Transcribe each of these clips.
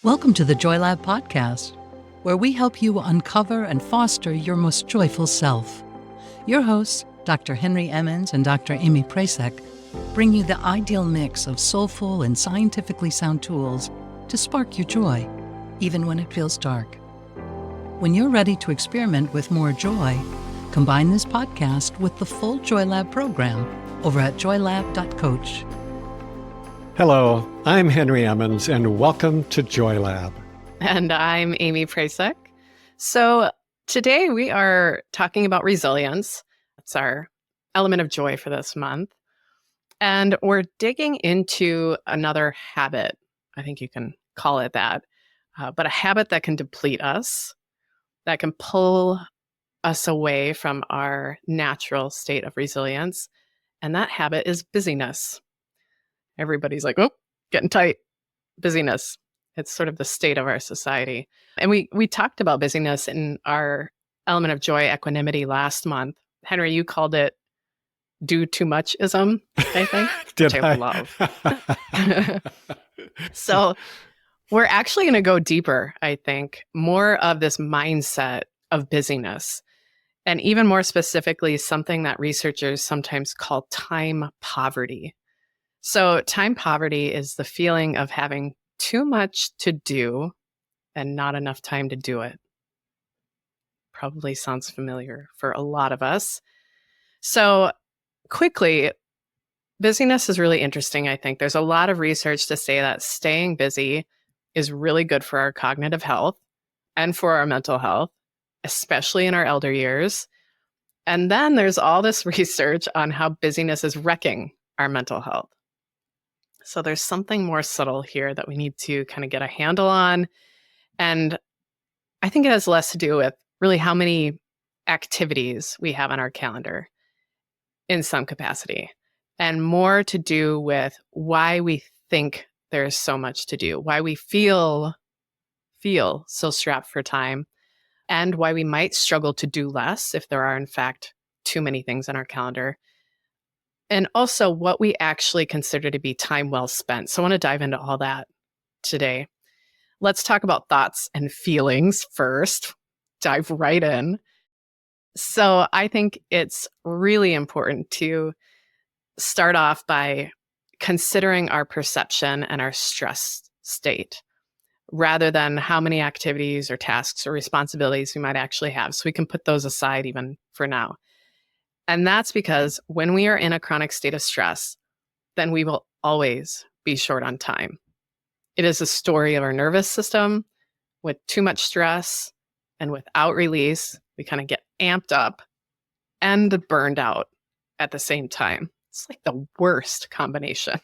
Welcome to the Joy Lab podcast, where we help you uncover and foster your most joyful self. Your hosts, Dr. Henry Emmons and Dr. Amy Prasek, bring you the ideal mix of soulful and scientifically sound tools to spark your joy, even when it feels dark. When you're ready to experiment with more joy, combine this podcast with the full Joy Lab program over at joylab.coach. Hello, I'm Henry Emmons, and welcome to Joy Lab. And I'm Amy Prasek. So today we are talking about resilience. It's our element of joy for this month. And we're digging into another habit. I think you can call it that. But a habit that can deplete us, that can pull us away from our natural state of resilience. And that habit is busyness. Everybody's like, oh, getting tight. Busyness. It's sort of the state of our society. And we talked about busyness in our element of joy equanimity last month. Henry, you called it do too much-ism, I think. Did which I love. So we're actually going to go deeper, I think, more of this mindset of busyness. And even more specifically, something that researchers sometimes call time poverty. So time poverty is the feeling of having too much to do and not enough time to do it. Probably sounds familiar for a lot of us. So quickly, busyness is really interesting, I think. There's a lot of research to say that staying busy is really good for our cognitive health and for our mental health, especially in our elder years. And then there's all this research on how busyness is wrecking our mental health. So there's something more subtle here that we need to kind of get a handle on. And I think it has less to do with really how many activities we have on our calendar in some capacity, and more to do with why we think there's so much to do, why we feel so strapped for time, and why we might struggle to do less if there are, in fact, too many things on our calendar. And also what we actually consider to be time well spent. So I want to dive into all that today. Let's talk about thoughts and feelings first. Dive right in. So I think it's really important to start off by considering our perception and our stress state, rather than how many activities or tasks or responsibilities we might actually have. So we can put those aside even for now. And that's because when we are in a chronic state of stress, then we will always be short on time. It is a story of our nervous system. With too much stress and without release, we kind of get amped up and burned out at the same time. It's like the worst combination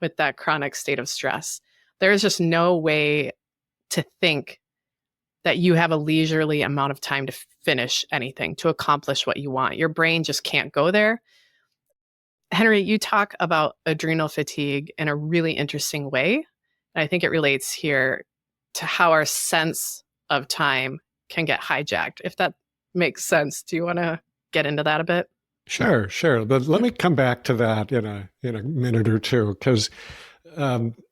with that chronic state of stress. There is just no way to think that you have a leisurely amount of time to finish anything, to accomplish what you want. Your brain just can't go there. Henry, you talk about adrenal fatigue in a really interesting way. And I think it relates here to how our sense of time can get hijacked. If that makes sense, do you want to get into that a bit? Sure. But let me come back to that in a minute or two, because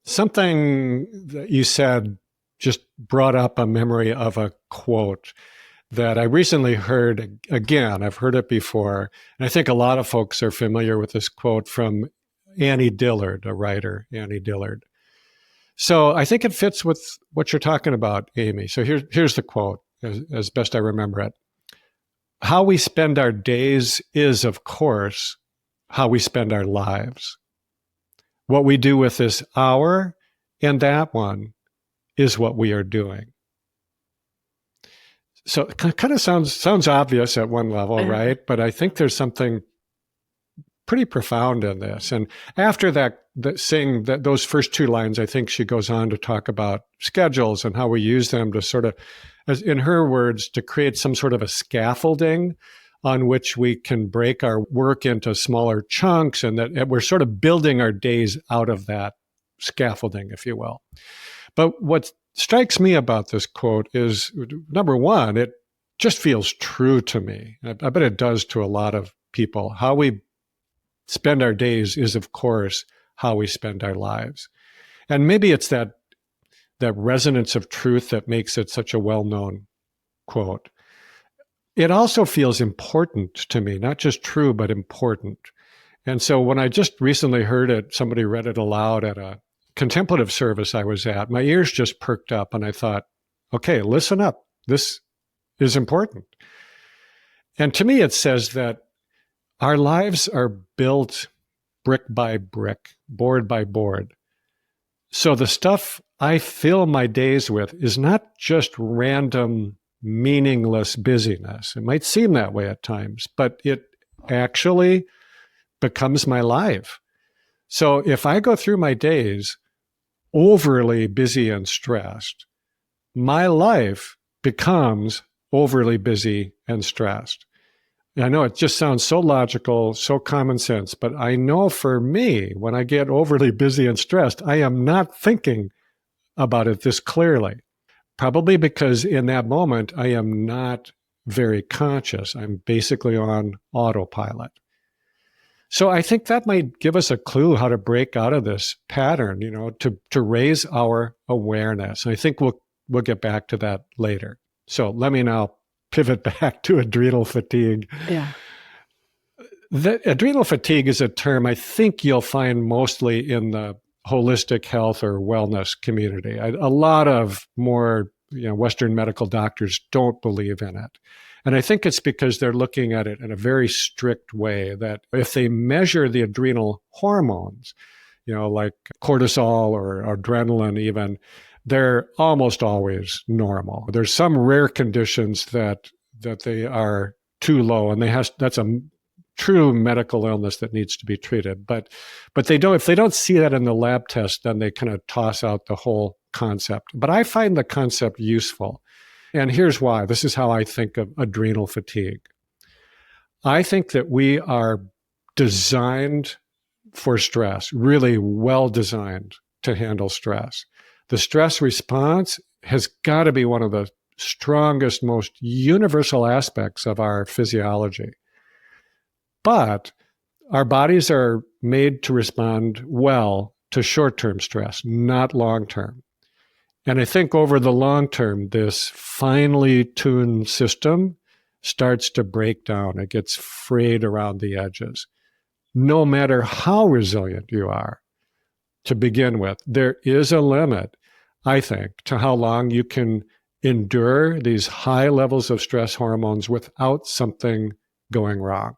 something that you said just brought up a memory of a quote that I recently heard again. I've heard it before, and I think a lot of folks are familiar with this quote from Annie Dillard, a writer, Annie Dillard. So I think it fits with what you're talking about, Amy. So here's the quote, as best I remember it. How we spend our days is, of course, how we spend our lives. What we do with this hour and that one is what we are doing. So it kind of sounds obvious at one level, right? But I think there's something pretty profound in this. And after saying that those first two lines, I think she goes on to talk about schedules and how we use them to sort of, as in her words, to create some sort of a scaffolding on which we can break our work into smaller chunks, and that we're sort of building our days out of that scaffolding, if you will. But what strikes me about this quote is, number one, it just feels true to me. I bet it does to a lot of people. How we spend our days is, of course, how we spend our lives. And maybe it's that that resonance of truth that makes it such a well-known quote. It also feels important to me, not just true, but important. And so when I just recently heard it, somebody read it aloud at a contemplative service I was at, my ears just perked up and I thought, okay, listen up. This is important. And to me, it says that our lives are built brick by brick, board by board. So the stuff I fill my days with is not just random, meaningless busyness. It might seem that way at times, but it actually becomes my life. So if I go through my days overly busy and stressed, my life becomes overly busy and stressed. I know it just sounds so logical, so common sense, but I know for me, when I get overly busy and stressed, I am not thinking about it this clearly. Probably because in that moment, I am not very conscious. I'm basically on autopilot. So I think that might give us a clue how to break out of this pattern, to raise our awareness. And I think we'll get back to that later. So let me now pivot back to adrenal fatigue. Yeah. The adrenal fatigue is a term I think you'll find mostly in the holistic health or wellness community. A lot of more Western medical doctors don't believe in it. And I think it's because they're looking at it in a very strict way, that if they measure the adrenal hormones, like cortisol or adrenaline even, they're almost always normal. There's some rare conditions that they are too low, and that's a true medical illness that needs to be treated. But they don't. If they don't see that in the lab test, then they kind of toss out the whole concept. But I find the concept useful, and here's why. This is how I think of adrenal fatigue. I think that we are designed for stress, really well designed to handle stress. The stress response has got to be one of the strongest, most universal aspects of our physiology. But our bodies are made to respond well to short-term stress, not long-term. And I think over the long term, this finely tuned system starts to break down. It gets frayed around the edges. No matter how resilient you are to begin with, there is a limit, I think, to how long you can endure these high levels of stress hormones without something going wrong,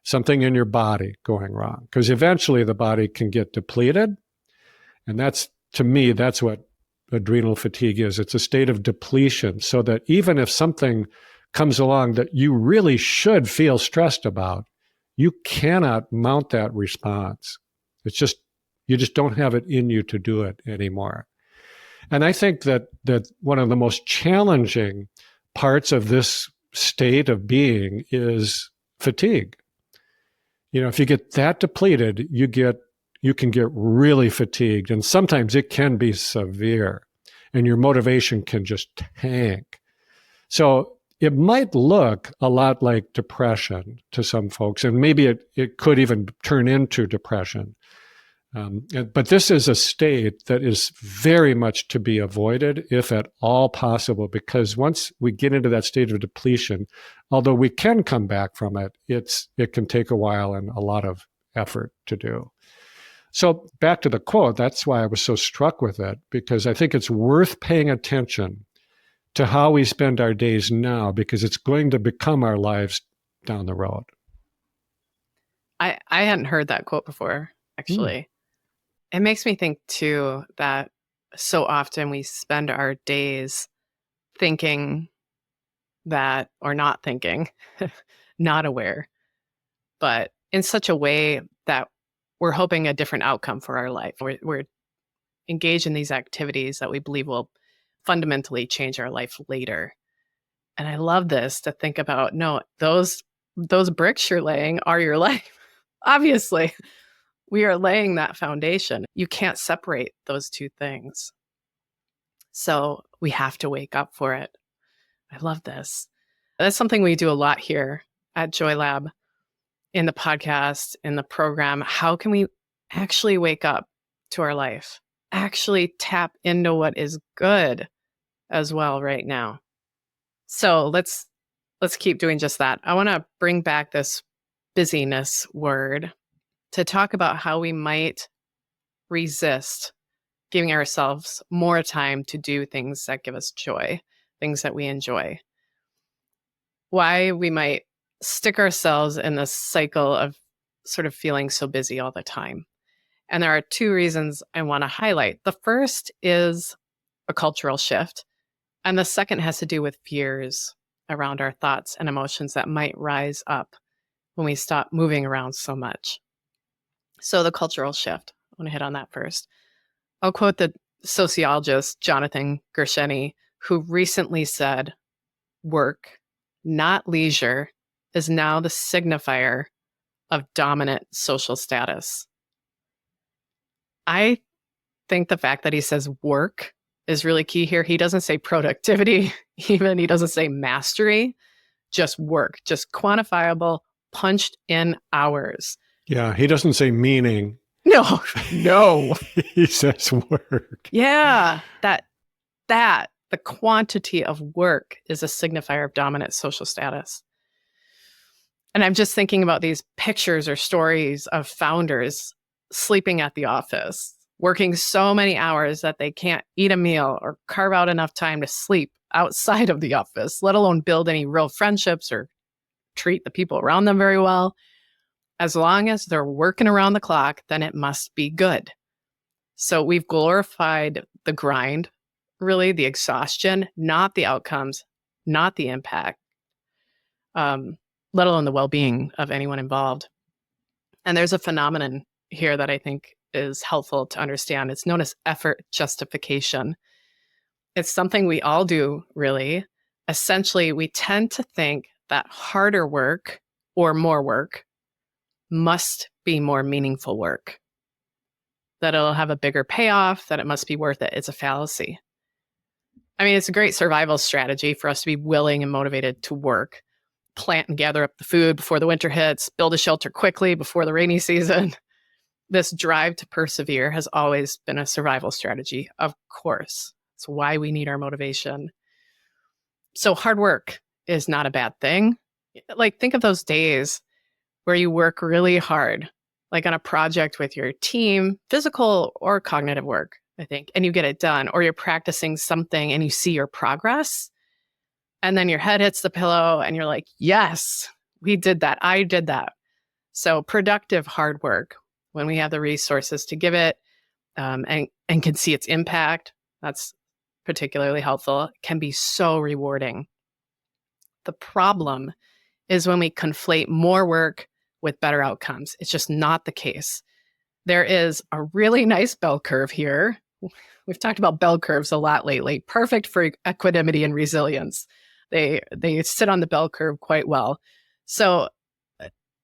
something in your body going wrong. Because eventually the body can get depleted. And to me, that's what adrenal fatigue is. It's a state of depletion, so that even if something comes along that you really should feel stressed about, you cannot mount that response. You just don't have it in you to do it anymore. And I think that one of the most challenging parts of this state of being is fatigue. If you get that depleted, you can get really fatigued, and sometimes it can be severe, and your motivation can just tank. So it might look a lot like depression to some folks, and maybe it could even turn into depression. But this is a state that is very much to be avoided, if at all possible, because once we get into that state of depletion, although we can come back from it, it can take a while and a lot of effort to do. So back to the quote, that's why I was so struck with it, because I think it's worth paying attention to how we spend our days now, because it's going to become our lives down the road. I hadn't heard that quote before, actually. It makes me think, too, that so often we spend our days thinking that, or not thinking, not aware, but in such a way that we're hoping a different outcome for our life. We're engaged in these activities that we believe will fundamentally change our life later. And I love this, to think about, no, those bricks you're laying are your life. Obviously, we are laying that foundation. You can't separate those two things. So we have to wake up for it. I love this. That's something we do a lot here at Joy Lab, in the podcast, in the program. How can we actually wake up to our life? actually tap into what is good as well right now. So let's keep doing just that. I want to bring back this busyness word to talk about how we might resist giving ourselves more time to do things that give us joy, things that we enjoy. Why we might stick ourselves in this cycle of sort of feeling so busy all the time. And there are two reasons I want to highlight. The first is a cultural shift, and the second has to do with fears around our thoughts and emotions that might rise up when we stop moving around so much. So the cultural shift, I want to hit on that first. I'll quote the sociologist Jonathan Gersheni, who recently said, "Work, not leisure, is now the signifier of dominant social status." I think the fact that he says work is really key here. He doesn't say productivity, even he doesn't say mastery, just work, just quantifiable, punched in hours. Yeah, he doesn't say meaning. No. He says work. Yeah, the quantity of work is a signifier of dominant social status. And I'm just thinking about these pictures or stories of founders sleeping at the office, working so many hours that they can't eat a meal or carve out enough time to sleep outside of the office, let alone build any real friendships or treat the people around them very well. As long as they're working around the clock, then it must be good. So we've glorified the grind, really the exhaustion, not the outcomes, not the impact, let alone the well-being of anyone involved. And there's a phenomenon here that I think is helpful to understand. It's known as effort justification. It's something we all do, really. Essentially, we tend to think that harder work or more work must be more meaningful work, that it'll have a bigger payoff, that it must be worth it. It's a fallacy. I mean, it's a great survival strategy for us to be willing and motivated to work, plant and gather up the food before the winter hits, build a shelter quickly before the rainy season. This drive to persevere has always been a survival strategy, of course. It's why we need our motivation. So hard work is not a bad thing. Like, think of those days where you work really hard, like on a project with your team, physical or cognitive work, I think, and you get it done, or you're practicing something and you see your progress, and then your head hits the pillow and you're like, yes, we did that. I did that. So productive hard work, when we have the resources to give it and can see its impact, that's particularly helpful, can be so rewarding. The problem is when we conflate more work with better outcomes. It's just not the case. There is a really nice bell curve here. We've talked about bell curves a lot lately. Perfect for equanimity and resilience. They sit on the bell curve quite well. So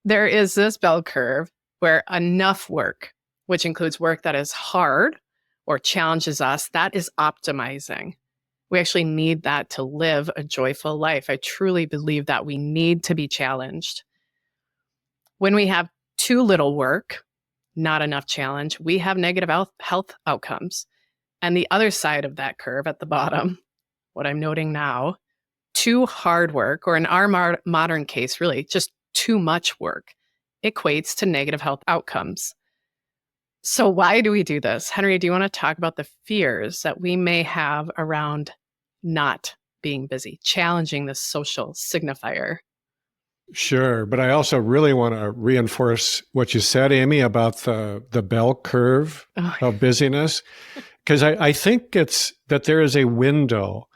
there is this bell curve where enough work, which includes work that is hard or challenges us, that is optimizing. We actually need that to live a joyful life. I truly believe that we need to be challenged. When we have too little work, not enough challenge, we have negative health outcomes. And the other side of that curve at the bottom, what I'm noting now, too hard work, or in our modern case, really just too much work, equates to negative health outcomes. So why do we do this? Henry, do you want to talk about the fears that we may have around not being busy, challenging this social signifier? Sure. But I also really want to reinforce what you said, Amy, about the bell curve of busyness, because I think it's that there is a window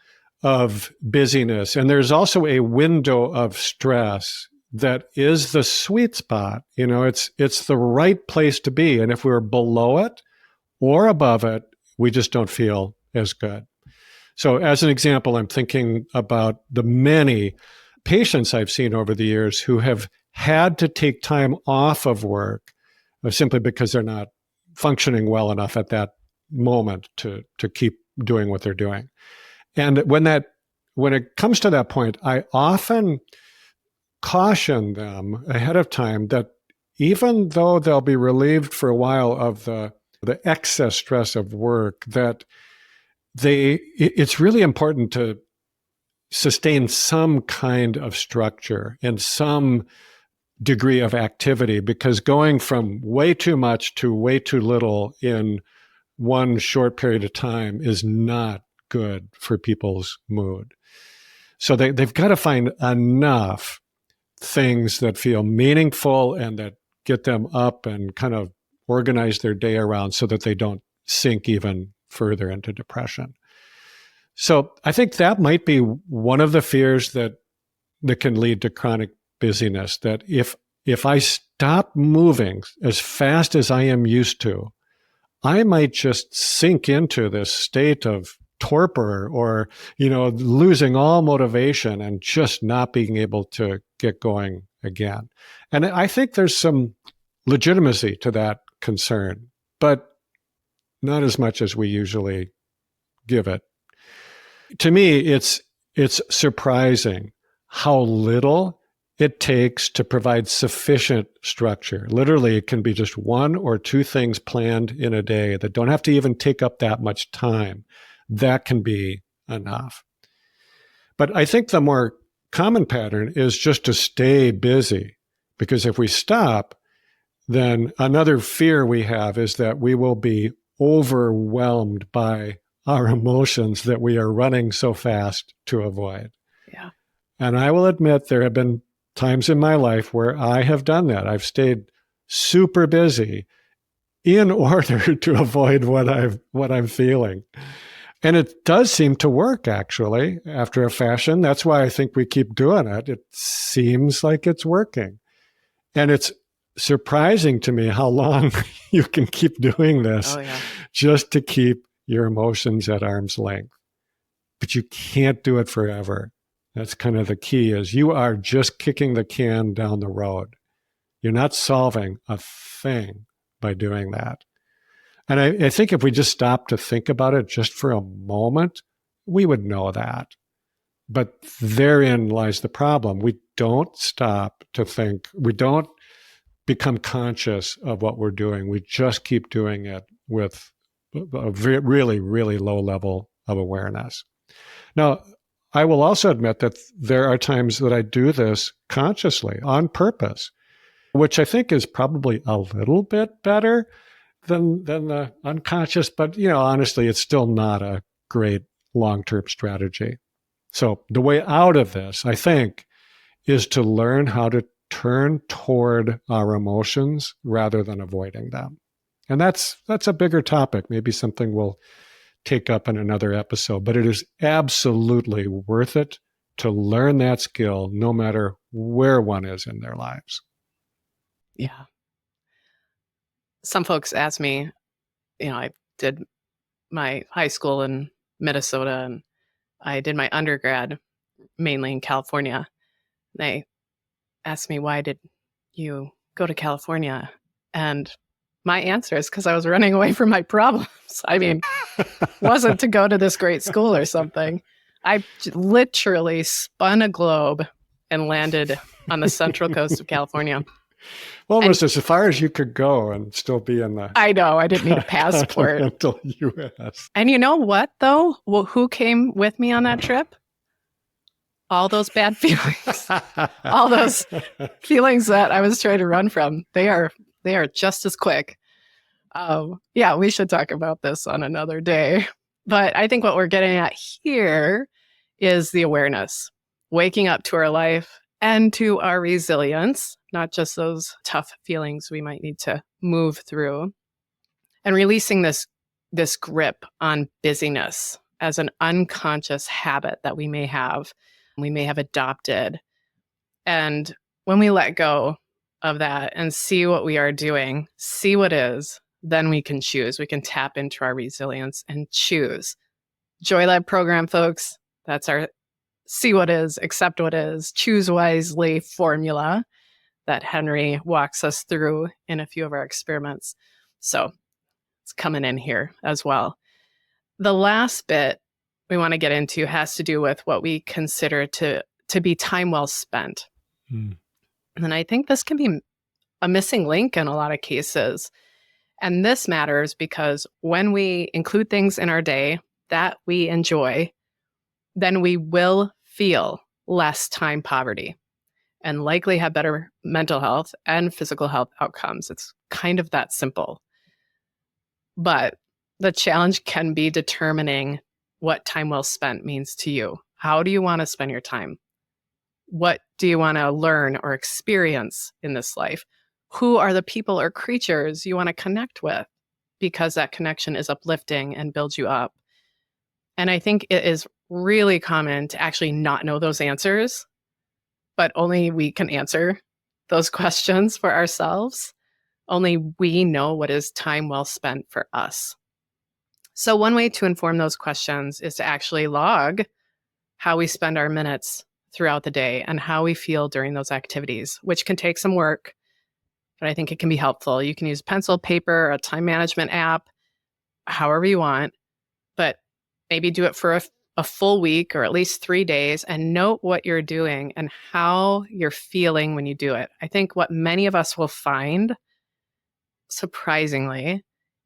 of busyness and there's also a window of stress that is the sweet spot. You know, it's the right place to be. And if we're below it or above it, we just don't feel as good. So as an example, I'm thinking about the many patients I've seen over the years who have had to take time off of work simply because they're not functioning well enough at that moment to keep doing what they're doing. And when it comes to that point, I often caution them ahead of time that even though they'll be relieved for a while of the the excess stress of work, that it's really important to sustain some kind of structure and some degree of activity, because going from way too much to way too little in one short period of time is not good for people's mood. So they've got to find enough things that feel meaningful and that get them up and kind of organize their day around so that they don't sink even further into depression. So I think that might be one of the fears that can lead to chronic busyness, that if I stop moving as fast as I am used to, I might just sink into this state of torpor or, losing all motivation and just not being able to get going again. And I think there's some legitimacy to that concern, but not as much as we usually give it. To me, it's surprising how little it takes to provide sufficient structure. Literally, it can be just one or two things planned in a day that don't have to even take up that much time. That can be enough. But I think the more common pattern is just to stay busy, because if we stop, then another fear we have is that we will be overwhelmed by our emotions that we are running so fast to avoid. Yeah. And I will admit there have been times in my life where I have done that. I've stayed super busy in order to avoid what I'm feeling. And it does seem to work, actually, after a fashion. That's why I think we keep doing it. It seems like it's working. And it's surprising to me how long you can keep doing this just to keep your emotions at arm's length. But you can't do it forever. That's kind of the key, is you are just kicking the can down the road. You're not solving a thing by doing that. And I think if we just stop to think about it just for a moment, we would know that. But therein lies the problem. We don't stop to think. We don't become conscious of what we're doing. We just keep doing it with a really, really low level of awareness. Now, I will also admit that there are times that I do this consciously, on purpose, which I think is probably a little bit better than the unconscious, but honestly, it's still not a great long-term strategy. So the way out of this, I think, is to learn how to turn toward our emotions rather than avoiding them. And that's a bigger topic, maybe something we'll take up in another episode, but it is absolutely worth it to learn that skill no matter where one is in their lives. Yeah. Some folks ask me, I did my high school in Minnesota and I did my undergrad mainly in California. They asked me, why did you go to California? And my answer is because I was running away from my problems. I mean, wasn't to go to this great school or something. I literally spun a globe and landed on the central coast of California. Well, almost as far as you could go and still be in the... I know, I didn't need a passport. Continental U.S. And you know what, though? Well, who came with me on that trip? All those bad feelings. All those feelings that I was trying to run from. They are just as quick. Yeah, we should talk about this on another day. But I think what we're getting at here is the awareness, waking up to our life and to our resilience, not just those tough feelings we might need to move through, and releasing this grip on busyness as an unconscious habit that we may have adopted. And when we let go of that and see what we are doing, see what is, then we can choose. We can tap into our resilience and choose. Joy Lab program, folks, that's our see what is, accept what is, choose wisely formula that Henry walks us through in a few of our experiments. So it's coming in here as well. The last bit we want to get into has to do with what we consider to be time well spent. And I think this can be a missing link in a lot of cases. And this matters because when we include things in our day that we enjoy, then we will feel less time poverty and likely have better mental health and physical health outcomes. It's kind of that simple. But the challenge can be determining what time well spent means to you. How do you want to spend your time? What do you want to learn or experience in this life? Who are the people or creatures you want to connect with? Because that connection is uplifting and builds you up. And I think it is really common to actually not know those answers, but only we can answer those questions for ourselves. Only we know what is time well spent for us. So one way to inform those questions is to actually log how we spend our minutes throughout the day and how we feel during those activities, which can take some work, but I think it can be helpful. You can use pencil, paper, a time management app, however you want, but maybe do it for a full week or at least 3 days and note what you're doing and how you're feeling when you do it. I think what many of us will find, surprisingly,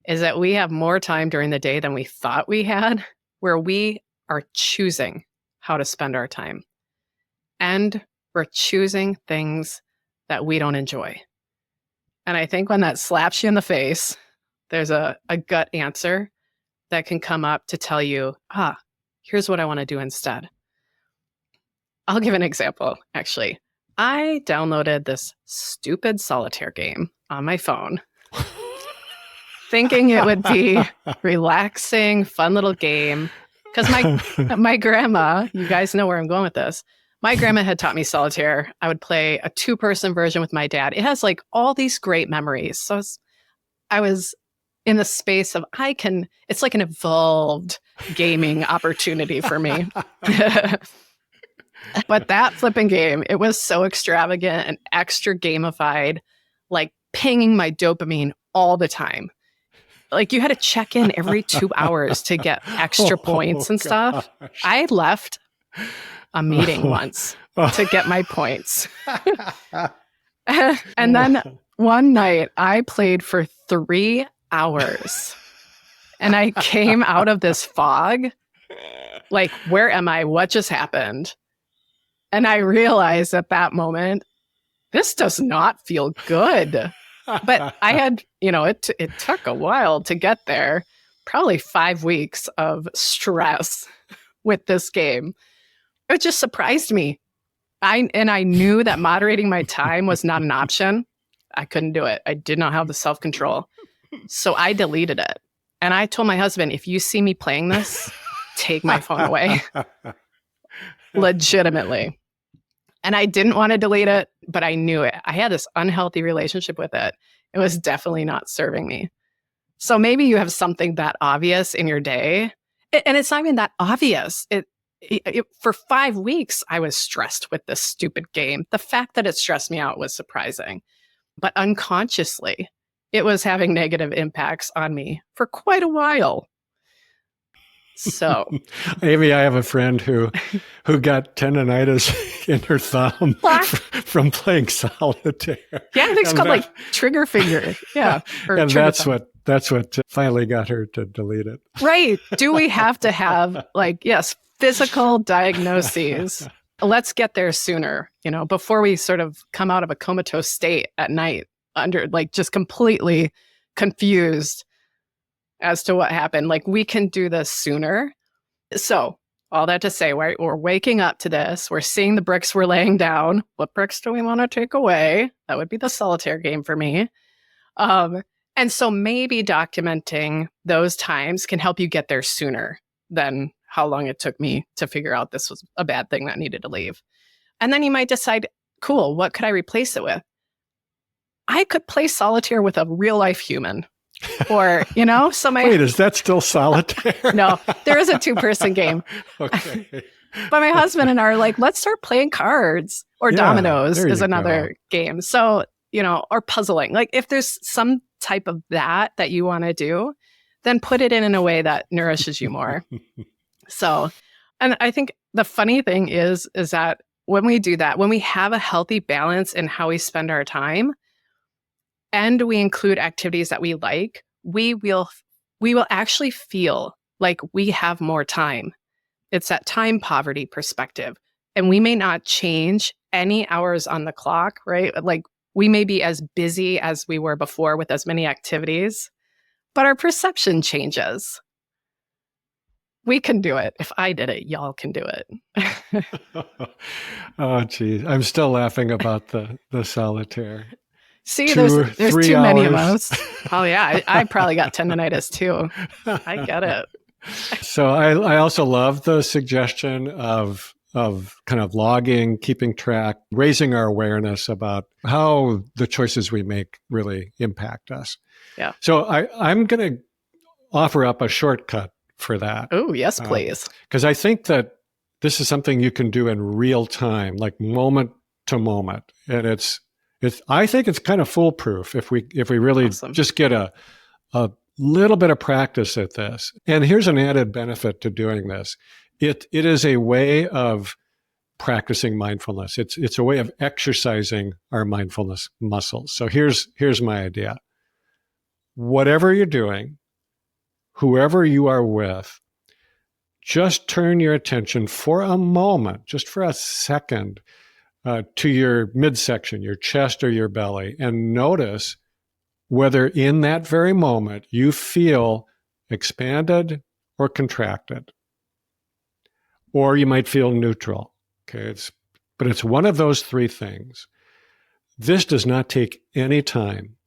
is that we have more time during the day than we thought we had, where we are choosing how to spend our time. And we're choosing things that we don't enjoy. And I think when that slaps you in the face, there's a gut answer that can come up to tell you, here's what I want to do instead. I'll give an example, actually. I downloaded this stupid solitaire game on my phone, thinking it would be relaxing, fun little game. Because my grandma, you guys know where I'm going with this. My grandma had taught me solitaire. I would play a 2-person version with my dad. It has like all these great memories. So I was in the space of it's like an evolved gaming opportunity for me. But that flipping game, it was so extravagant and extra gamified, like pinging my dopamine all the time. Like you had to check in every 2 hours to get extra points and stuff. I left a meeting once to get my points. And then one night I played for 3 hours and I came out of this fog. Like, where am I? What just happened? And I realized at that moment, this does not feel good. But I had, it took a while to get there, probably 5 weeks of stress with this game. It just surprised me. I knew that moderating my time was not an option. I couldn't do it. I did not have the self-control. So I deleted it. And I told my husband, if you see me playing this, take my phone away. Legitimately. And I didn't want to delete it, but I knew it. I had this unhealthy relationship with it. It was definitely not serving me. So maybe you have something that obvious in your day, and it's not even that obvious. For 5 weeks, I was stressed with this stupid game. The fact that it stressed me out was surprising, but unconsciously, it was having negative impacts on me for quite a while. So, Amy, I have a friend who got tendonitis in her thumb from playing solitaire. Yeah, I think it's called like trigger finger. Yeah, and that's what finally got her to delete it. Right? Do we have to have physical diagnoses? Let's get there sooner. Before we sort of come out of a comatose state at night, under just completely confused as to what happened. We can do this sooner. So all that to say, we're waking up to this. We're seeing the bricks we're laying down. What bricks do we want to take away? That would be the solitaire game for me. And so maybe documenting those times can help you get there sooner than how long it took me to figure out this was a bad thing that needed to leave. And then you might decide, cool, what could I replace it with? I could play solitaire with a real life human. Or, Wait, is that still solitaire? No, there is a 2-person game. Okay. But my husband and I are like, let's start playing cards, or dominoes is another game. So, or puzzling. If there's some type of that you want to do, then put it in a way that nourishes you more. So, and I think the funny thing is that when we do that, when we have a healthy balance in how we spend our time, and we include activities that we like, we will actually feel like we have more time. It's that time poverty perspective. And we may not change any hours on the clock, right? Like we may be as busy as we were before with as many activities, but our perception changes. We can do it. If I did it, y'all can do it. Oh, geez. I'm still laughing about the solitaire. See, there's 3 too many of hours. us. Oh, yeah. I probably got tendinitis too. I get it. So I also love the suggestion of kind of logging, keeping track, raising our awareness about how the choices we make really impact us. Yeah. So I'm going to offer up a shortcut for that. Oh, yes, please. Because I think that this is something you can do in real time, like moment to moment. And I think it's kind of foolproof if we really just get a little bit of practice at this. And here's an added benefit to doing this. It is a way of practicing mindfulness. It's a way of exercising our mindfulness muscles. So here's my idea. Whatever you're doing, whoever you are with, just turn your attention for a moment, just for a second, to your midsection, your chest or your belly, and notice whether in that very moment you feel expanded or contracted. Or you might feel neutral. Okay, but it's one of those three things. This does not take any time.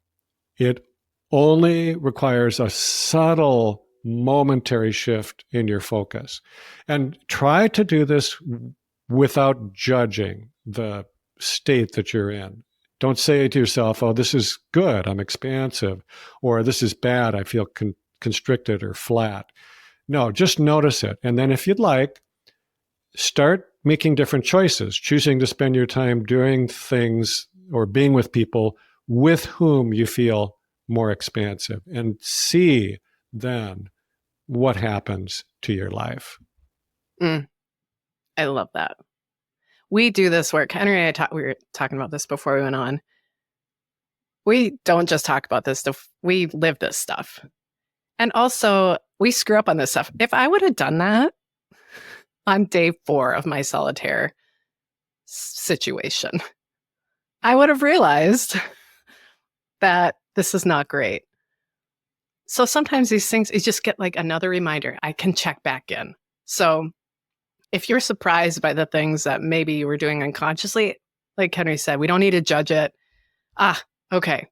It only requires a subtle momentary shift in your focus. And try to do this without judging the state that you're in. Don't say to yourself, oh, this is good, I'm expansive, or this is bad, I feel constricted or flat. No, just notice it. And then if you'd like, start making different choices, choosing to spend your time doing things or being with people with whom you feel more expansive, and see then what happens to your life. I love that. We do this work. Henry and I we were talking about this before we went on. We don't just talk about this stuff. We live this stuff. And also, we screw up on this stuff. If I would have done that on day 4 of my solitaire situation, I would have realized that this is not great. So sometimes these things, you just get like another reminder. I can check back in. So if you're surprised by the things that maybe you were doing unconsciously, like Henry said, we don't need to judge it. Okay,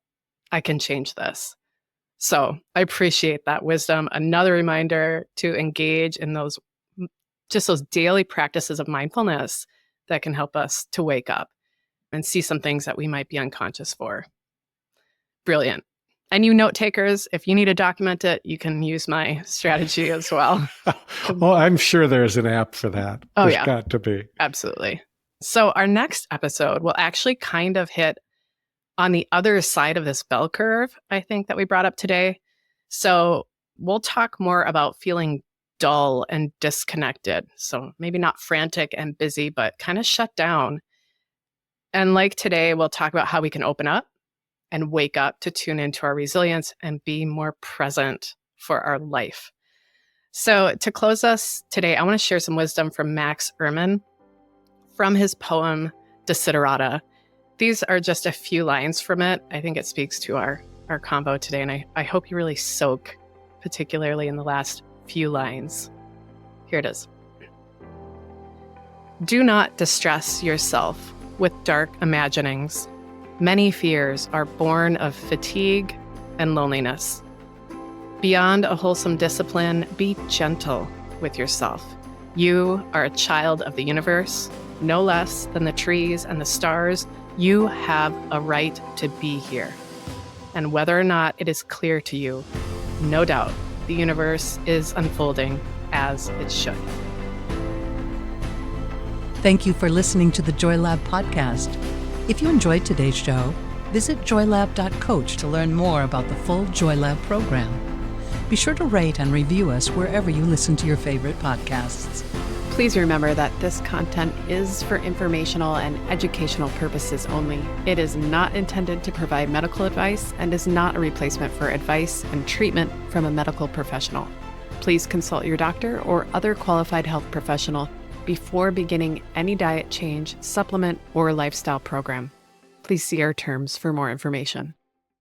I can change this. So I appreciate that wisdom. Another reminder to engage in those daily practices of mindfulness that can help us to wake up and see some things that we might be unconscious for. Brilliant. And you note takers, if you need to document it, you can use my strategy as well. Well, I'm sure there's an app for that. Oh, There's yeah. got to be. Absolutely. So our next episode will actually kind of hit on the other side of this bell curve, I think, that we brought up today. So we'll talk more about feeling dull and disconnected. So maybe not frantic and busy, but kind of shut down. And like today, we'll talk about how we can open up and wake up to tune into our resilience and be more present for our life. So to close us today, I want to share some wisdom from Max Ehrmann from his poem Desiderata. These are just a few lines from it. I think it speaks to our convo today, and I hope you really soak, particularly in the last few lines. Here it is. Do not distress yourself with dark imaginings. Many fears are born of fatigue and loneliness. Beyond a wholesome discipline, be gentle with yourself. You are a child of the universe, no less than the trees and the stars. You have a right to be here. And whether or not it is clear to you, no doubt the universe is unfolding as it should. Thank you for listening to the Joy Lab podcast. If you enjoyed today's show, visit joylab.coach to learn more about the full Joy Lab program. Be sure to rate and review us wherever you listen to your favorite podcasts. Please remember that this content is for informational and educational purposes only. It is not intended to provide medical advice and is not a replacement for advice and treatment from a medical professional. Please consult your doctor or other qualified health professional before beginning any diet change, supplement, or lifestyle program. Please see our terms for more information.